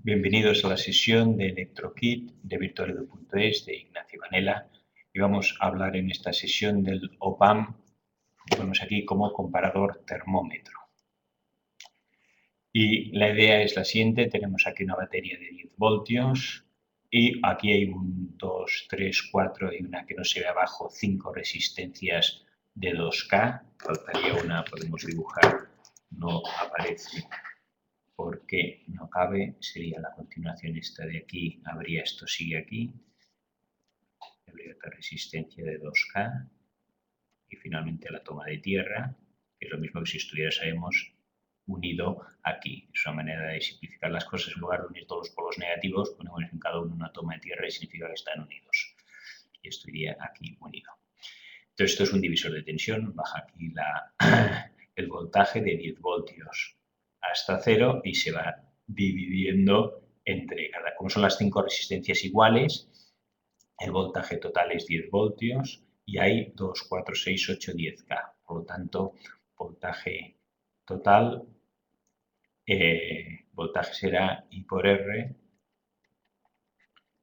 Bienvenidos a la sesión de ElectroKit de virtualedu.es de Ignacio Canela y vamos a hablar en esta sesión del op-amp que ponemos aquí como comparador termómetro. Y la idea es la siguiente, tenemos aquí una batería de 10 voltios y aquí hay un 2, 3, 4 y una que no se ve abajo, 5 resistencias de 2K, faltaría una, podemos dibujar, no aparece porque no cabe, sería la continuación esta de aquí, habría esto sigue aquí, habría otra resistencia de 2K y finalmente la toma de tierra, que es lo mismo que si estuviésemos unido aquí. Es una manera de simplificar las cosas, en lugar de unir todos los polos negativos, ponemos en cada uno una toma de tierra y significa que están unidos. Y esto iría aquí unido. Entonces esto es un divisor de tensión, baja aquí el voltaje de 10 voltios hasta 0 y se va dividiendo entre cada, como son las 5 resistencias iguales, el voltaje total es 10 voltios y hay 2, 4, 6, 8, 10K. Por lo tanto, voltaje total, voltaje será I por R,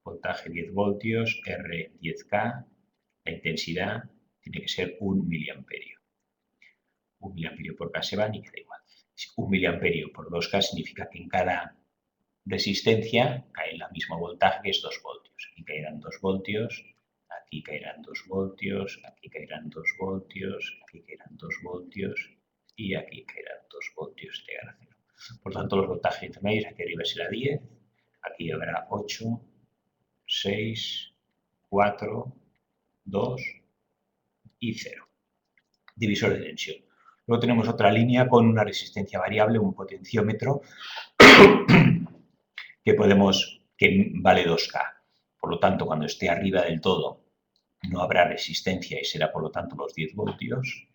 voltaje 10 voltios, R 10K, la intensidad tiene que ser 1 miliamperio. 1 miliamperio por K se van y queda igual. 1 miliamperio por 2K significa que en cada resistencia cae el mismo voltaje, que es 2 voltios. Aquí caerán 2 voltios, aquí caerán 2 voltios, aquí caerán 2 voltios, aquí caerán 2 voltios y aquí caerán 2 voltios de a 0. Por tanto, los voltajes intermedios aquí arriba será 10, aquí habrá 8, 6, 4, 2 y 0. Divisor de tensión. Luego tenemos otra línea con una resistencia variable, un potenciómetro, que vale 2K. Por lo tanto, cuando esté arriba del todo, no habrá resistencia y será, por lo tanto, los 10 voltios.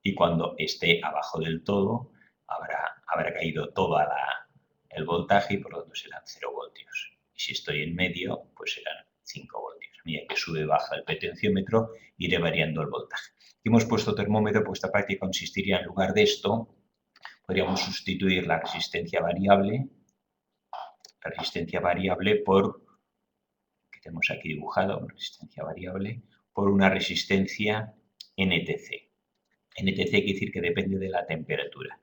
Y cuando esté abajo del todo, habrá caído todo el voltaje y, por lo tanto, serán 0 voltios. Y si estoy en medio, pues serán 5 voltios. A medida que sube y baja el potenciómetro, iré variando el voltaje. Aquí hemos puesto termómetro, pues esta práctica consistiría, en lugar de esto, podríamos sustituir la resistencia variable por, que tenemos aquí dibujado, resistencia variable, por una resistencia NTC. NTC quiere decir que depende de la temperatura.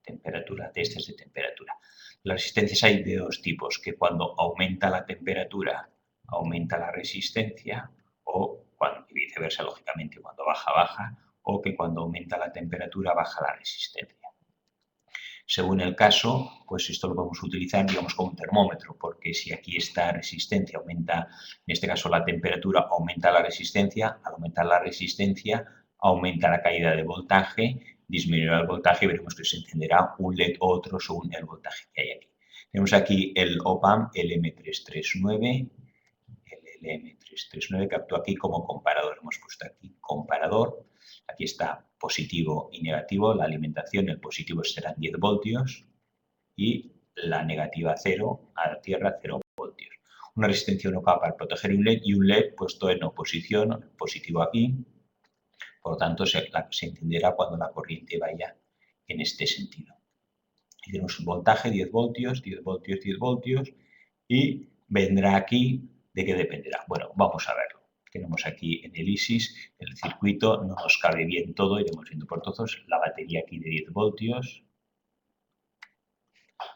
Temperatura, testes de temperatura. Las resistencias hay de dos tipos, que cuando aumenta la temperatura, aumenta la resistencia, y viceversa, lógicamente, cuando baja, baja, o que cuando aumenta la temperatura, baja la resistencia. Según el caso, pues esto lo podemos utilizar, digamos, como un termómetro, porque si aquí esta resistencia aumenta, en este caso la temperatura, aumenta la resistencia, al aumentar la resistencia, aumenta la caída de voltaje, disminuirá el voltaje y veremos que se encenderá un LED o otro según el voltaje que hay aquí. Tenemos aquí el op-amp LM339, el LM339 que actúa aquí como comparador. Hemos puesto aquí comparador. Aquí está positivo y negativo, la alimentación, el positivo serán 10 voltios y la negativa 0, a la tierra 0 voltios. Una resistencia 1K para proteger un LED y un LED puesto en oposición, positivo aquí, por lo tanto se encenderá cuando la corriente vaya en este sentido. Y tenemos un voltaje 10 voltios, 10 voltios, 10 voltios y vendrá aquí, ¿de qué dependerá? Bueno, vamos a verlo. Tenemos aquí en el ISIS, el circuito, no nos cabe bien todo, iremos viendo por todos, la batería aquí de 10 voltios,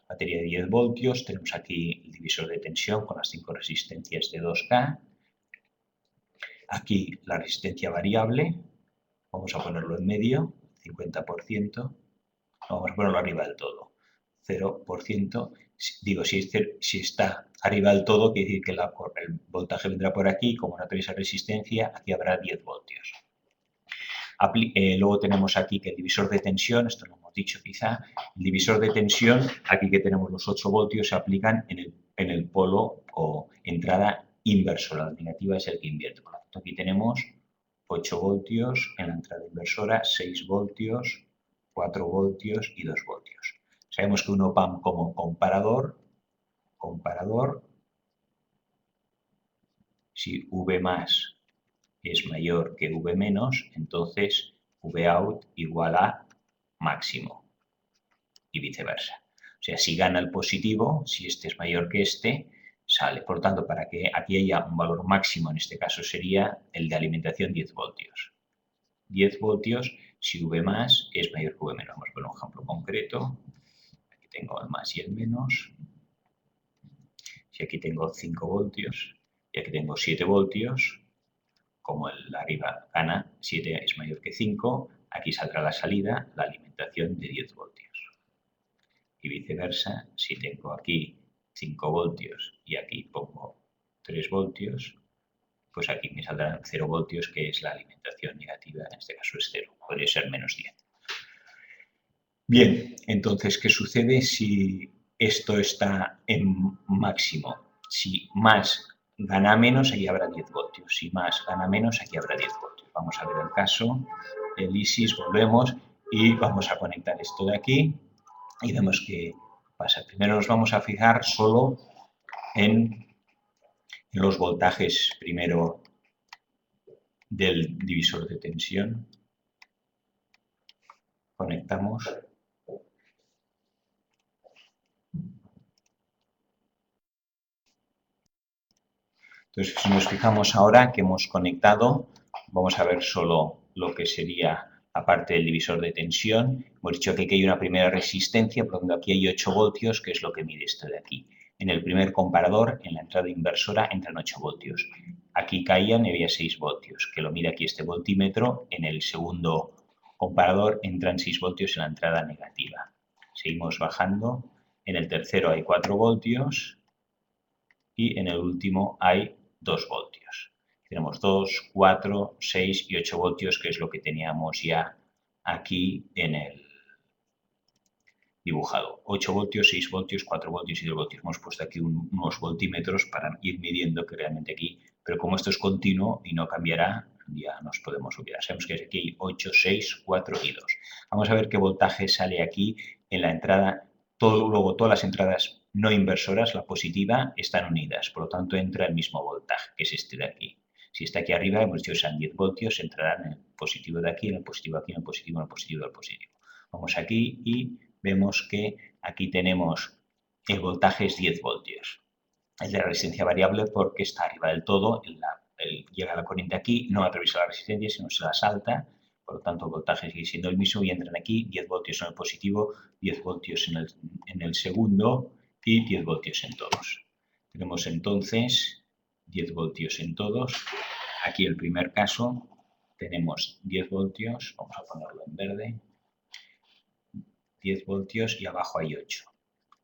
batería de 10 voltios, tenemos aquí el divisor de tensión con las 5 resistencias de 2K, aquí la resistencia variable, vamos a ponerlo en medio, 50%, vamos a ponerlo arriba del todo, 0%, digo, si está arriba del todo, quiere decir que el voltaje vendrá por aquí, como no tenéis esa resistencia, aquí habrá 10 voltios. Luego tenemos aquí que el divisor de tensión, esto lo hemos dicho quizá, el divisor de tensión, aquí que tenemos los 8 voltios, se aplican en el polo o entrada inversora, la negativa es el que invierte. Por lo tanto, aquí tenemos 8 voltios en la entrada inversora, 6 voltios, 4 voltios y 2 voltios. Sabemos que un op-amp como comparador, si V más es mayor que V menos, entonces Vout igual a máximo y viceversa. O sea, si gana el positivo, si este es mayor que este, sale. Por lo tanto, para que aquí haya un valor máximo, en este caso sería el de alimentación 10 voltios. 10 voltios, si V más es mayor que V menos. Vamos a poner un ejemplo concreto. Aquí tengo el más y el menos. Si aquí tengo 5 voltios y aquí tengo 7 voltios, como el arriba gana 7 es mayor que 5, aquí saldrá la salida, la alimentación de 10 voltios. Y viceversa, si tengo aquí 5 voltios y aquí pongo 3 voltios, pues aquí me saldrán 0 voltios, que es la alimentación negativa, en este caso es 0, podría ser menos 10. Bien, entonces, ¿qué sucede si esto está en máximo? Si más gana menos, aquí habrá 10 voltios. Si más gana menos, aquí habrá 10 voltios. Vamos a ver el caso. El ISIS, volvemos y vamos a conectar esto de aquí y vemos qué pasa. Primero nos vamos a fijar solo en los voltajes primero del divisor de tensión. Conectamos. Entonces, si nos fijamos ahora que hemos conectado, vamos a ver solo lo que sería la parte del divisor de tensión. Hemos dicho que aquí hay una primera resistencia, por lo tanto aquí hay 8 voltios, que es lo que mide esto de aquí. En el primer comparador, en la entrada inversora, entran 8 voltios. Aquí caían y había 6 voltios, que lo mide aquí este voltímetro. En el segundo comparador entran 6 voltios en la entrada negativa. Seguimos bajando. En el tercero hay 4 voltios y en el último hay 2 voltios. Tenemos 2, 4, 6 y 8 voltios, que es lo que teníamos ya aquí en el dibujado. 8 voltios, 6 voltios, 4 voltios y 2 voltios. Hemos puesto aquí unos voltímetros para ir midiendo que realmente aquí, pero como esto es continuo y no cambiará, ya nos podemos olvidar. Sabemos que aquí hay 8, 6, 4 y 2. Vamos a ver qué voltaje sale aquí en la entrada. Luego todas las entradas no inversoras, la positiva, están unidas. Por lo tanto, entra el mismo voltaje, que es este de aquí. Si está aquí arriba, hemos dicho que sean 10 voltios, entrarán en el positivo de aquí, en el positivo aquí, en el positivo, en el positivo del positivo. Vamos aquí y vemos que aquí tenemos el voltaje es 10 voltios. Es de la resistencia variable porque está arriba del todo, llega la corriente aquí, no atraviesa la resistencia, sino se la salta, por lo tanto el voltaje sigue siendo el mismo y entran aquí 10 voltios en el positivo, 10 voltios en el segundo y 10 voltios en todos. Tenemos entonces 10 voltios en todos. Aquí el primer caso tenemos 10 voltios, vamos a ponerlo en verde, 10 voltios y abajo hay 8.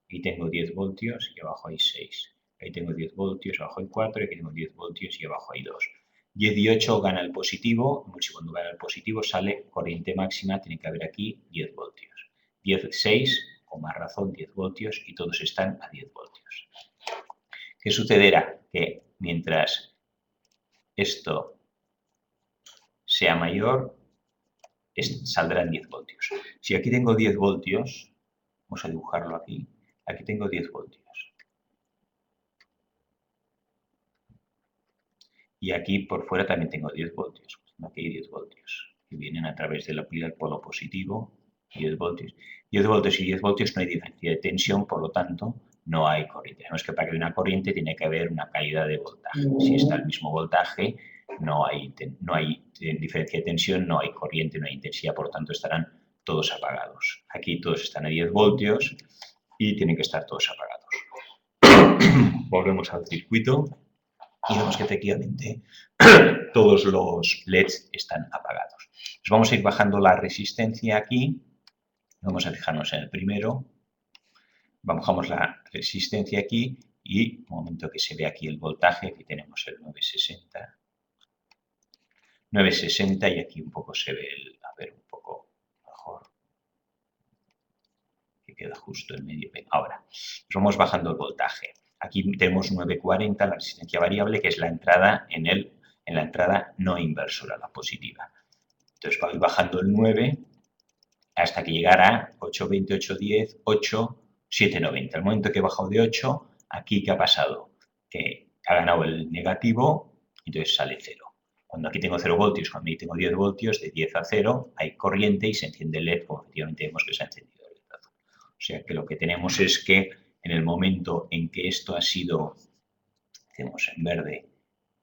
Aquí tengo 10 voltios y abajo hay 6. Ahí tengo 10 voltios, abajo hay 4, y aquí tengo 10 voltios y abajo hay 2. 10 y 8 gana el positivo, y cuando gana el positivo sale corriente máxima, tiene que haber aquí 10 voltios. 10, 6, con más razón 10 voltios y todos están a 10 voltios. ¿Qué sucederá? Que mientras esto sea mayor, saldrán 10 voltios. Si aquí tengo 10 voltios, vamos a dibujarlo aquí, aquí tengo 10 voltios. Y aquí por fuera también tengo 10 voltios. Aquí hay 10 voltios que vienen a través de la pila del polo positivo. 10 voltios. 10 voltios y 10 voltios no hay diferencia de tensión, por lo tanto, no hay corriente. Sabemos que para que haya una corriente tiene que haber una caída de voltaje. Si está el mismo voltaje, no hay diferencia de tensión, no hay corriente, no hay intensidad, por lo tanto estarán todos apagados. Aquí todos están a 10 voltios y tienen que estar todos apagados. Volvemos al circuito y vemos que efectivamente todos los LEDs están apagados. Pues vamos a ir bajando la resistencia aquí. Vamos a fijarnos en el primero. Bajamos la resistencia aquí y un momento que se ve aquí el voltaje, aquí tenemos el 960. 960 y aquí un poco se ve a ver, un poco mejor. Que queda justo en medio. Ahora, pues vamos bajando el voltaje. Aquí tenemos 940, la resistencia variable, que es la entrada en la entrada no inversora, la positiva. Entonces voy bajando el 9 hasta que llegara a 820, 810, 8, 790. El momento que he bajado de 8, aquí ¿qué ha pasado? Que ha ganado el negativo, entonces sale 0. Cuando aquí tengo 0 voltios, cuando aquí tengo 10 voltios, de 10 a 0 hay corriente y se enciende el LED, como efectivamente vemos que se ha encendido el LED azul. O sea que lo que tenemos es que en el momento en que esto ha sido, hacemos en verde,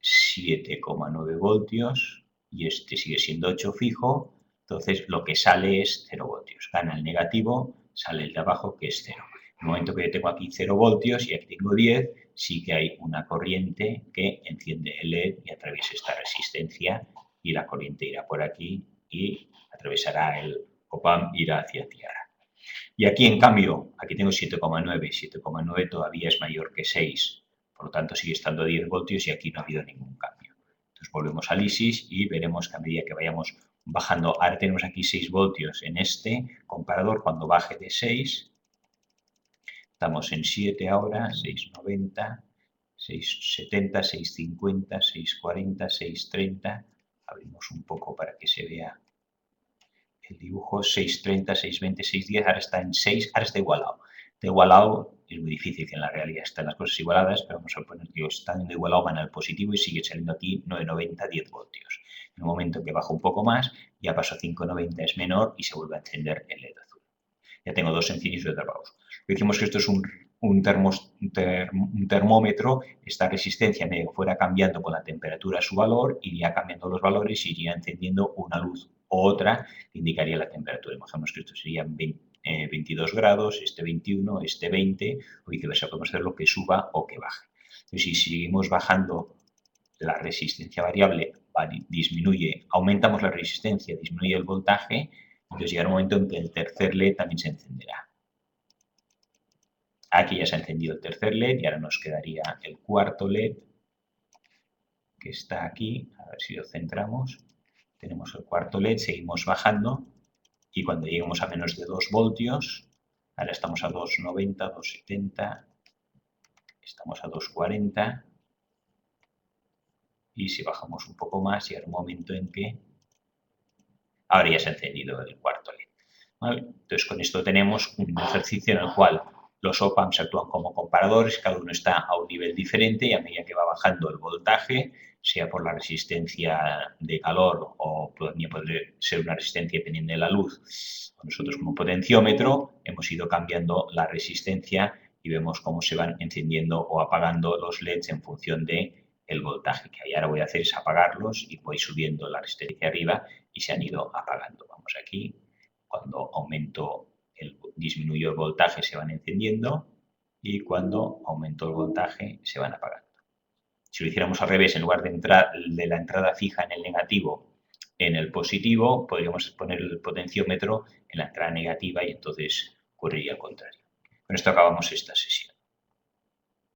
7,9 voltios y este sigue siendo 8 fijo, entonces lo que sale es 0 voltios. Gana el negativo, sale el de abajo que es 0. En el momento que yo tengo aquí 0 voltios y aquí tengo 10, sí que hay una corriente que enciende el LED y atraviesa esta resistencia y la corriente irá por aquí y atravesará el op-amp, irá hacia tierra. Y aquí, en cambio, aquí tengo 7,9. 7,9 todavía es mayor que 6. Por lo tanto, sigue estando a 10 voltios y aquí no ha habido ningún cambio. Entonces, volvemos al ISIS y veremos que a medida que vayamos bajando, ahora tenemos aquí 6 voltios en este comparador. Cuando baje de 6, estamos en 7 ahora, 6,90, 6,70, 6,50, 6,40, 6,30. Abrimos un poco para que se vea el dibujo, 6,30, 6,20, 6,10, ahora está en 6, ahora está igualado. Está igualado, es muy difícil que en la realidad estén las cosas igualadas, pero vamos a poner que están igualado, van al positivo y sigue saliendo aquí 9,90, 10 voltios. En el momento que baja un poco más, ya paso a 5,90, es menor y se vuelve a encender el LED azul. Ya tengo dos encendidos y otro apagados. Decimos que esto es un termómetro, esta resistencia me fuera cambiando con la temperatura su valor, iría cambiando los valores y iría encendiendo una luz u otra que indicaría la temperatura. Imaginemos que esto sería 22 grados, este 21, este 20, o viceversa, podemos hacer lo que suba o que baje. Entonces, si seguimos bajando la resistencia variable, disminuye, aumentamos la resistencia, disminuye el voltaje, entonces llegará un momento en que el tercer LED también se encenderá. Aquí ya se ha encendido el tercer LED y ahora nos quedaría el cuarto LED, que está aquí. A ver si lo centramos. Tenemos el cuarto LED, seguimos bajando y cuando lleguemos a menos de 2 voltios, ahora estamos a 2,90, 2,70, estamos a 2,40 y si bajamos un poco más llegará un momento en que ahora ya se ha encendido el cuarto LED. ¿Vale? Entonces, con esto tenemos un ejercicio en el cual los op-amps actúan como comparadores, cada uno está a un nivel diferente y a medida que va bajando el voltaje, sea por la resistencia de calor o también puede ser una resistencia dependiendo de la luz. Nosotros como potenciómetro hemos ido cambiando la resistencia y vemos cómo se van encendiendo o apagando los LEDs en función de el voltaje que hay. Ahora voy a hacer es apagarlos y voy subiendo la resistencia arriba y se han ido apagando. Vamos aquí, cuando disminuyo el voltaje se van encendiendo y cuando aumento el voltaje se van apagando. Si lo hiciéramos al revés, en lugar de la entrada fija en el negativo en el positivo, podríamos poner el potenciómetro en la entrada negativa y entonces ocurriría al contrario. Con esto acabamos esta sesión.